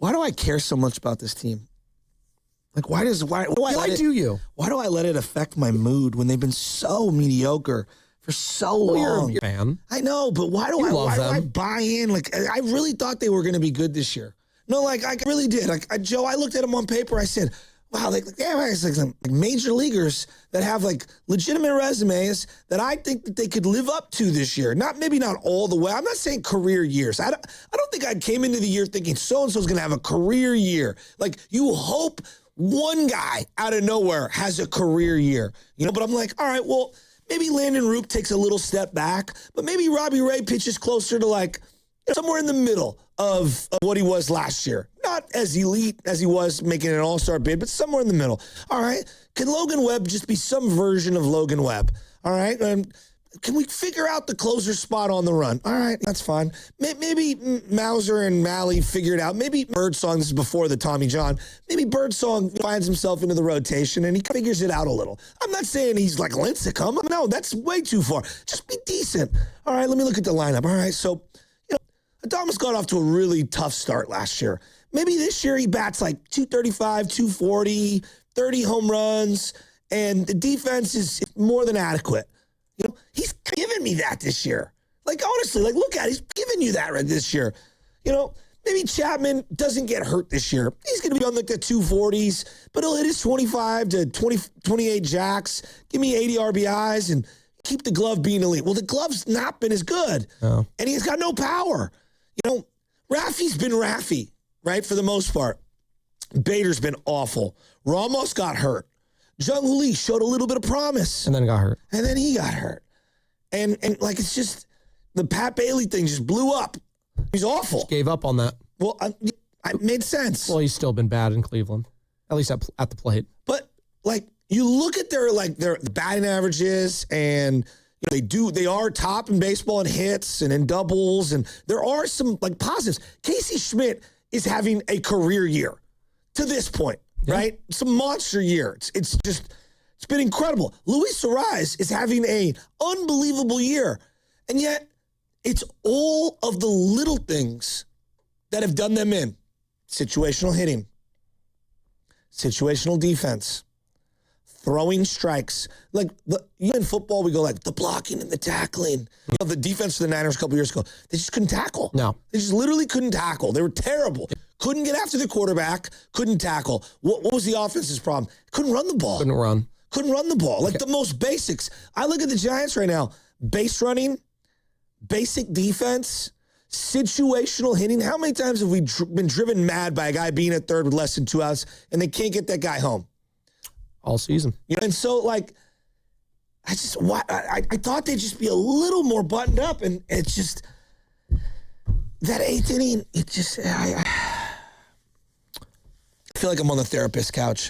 why do I care so much about this team? Like, why do I let it affect my mood when they've been so mediocre for so long? You're a fan. I know, but why do I buy in? Like, I really thought they were going to be good this year. No, like, I really did. Like, Joe, I looked at them on paper. I said, wow, they have like some major leaguers that have like legitimate resumes that I think that they could live up to this year. Maybe not all the way. I'm not saying career years. I don't think I came into the year thinking so-and-so's going to have a career year. Like, you hope one guy out of nowhere has a career year, but I'm like, all right, well, maybe Landon Roop takes a little step back, but maybe Robbie Ray pitches closer to like somewhere in the middle of what he was last year. Not as elite as he was making an all-star bid, but somewhere in the middle. All right. Can Logan Webb just be some version of Logan Webb? All right. Can we figure out the closer spot on the run? All right, that's fine. Maybe Mauser and Malley figure it out. Maybe Birdsong, this is before the Tommy John, maybe Birdsong finds himself into the rotation and he figures it out a little. I'm not saying he's like Lincecum. No, that's way too far. Just be decent. All right, let me look at the lineup. All right, so, Adames got off to a really tough start last year. Maybe this year he bats like 235, 240, 30 home runs, and the defense is more than adequate. He's given me that this year. Like, honestly, like, look at it. He's giving you that right this year. Maybe Chapman doesn't get hurt this year. He's going to be on like the 240s, but he'll hit his 25 to 28 jacks, give me 80 RBIs, and keep the glove being elite. Well, the glove's not been as good, and he's got no power. Raffy's been Raffy, right, for the most part. Bader's been awful. Ramos got hurt. Jung Lee showed a little bit of promise. And then got hurt. And then he got hurt. And like, it's just, the Pat Bailey thing just blew up. He's awful. Just gave up on that. Well, it made sense. Well, he's still been bad in Cleveland, at least at the plate. But, like, you look at their batting averages, and they are top in baseball in hits and in doubles, and there are some, like, positives. Casey Schmidt is having a career year to this point. Yeah. Right? It's a monster year. It's been incredible. Luis Suarez is having an unbelievable year. And yet, it's all of the little things that have done them in. Situational hitting, situational defense, throwing strikes. Like, in football, we go like the blocking and the tackling. The defense for the Niners a couple years ago, they just couldn't tackle. No. They just literally couldn't tackle. They were terrible. Couldn't get after the quarterback, couldn't tackle. What was the offense's problem? Couldn't run the ball. Couldn't run the ball. Like, the most basics. I look at the Giants right now. Base running, basic defense, situational hitting. How many times have we been driven mad by a guy being at third with less than 2 outs and they can't get that guy home? All season. And so, like, I thought they'd just be a little more buttoned up, and it's just that 8th inning, I feel like I'm on the therapist couch.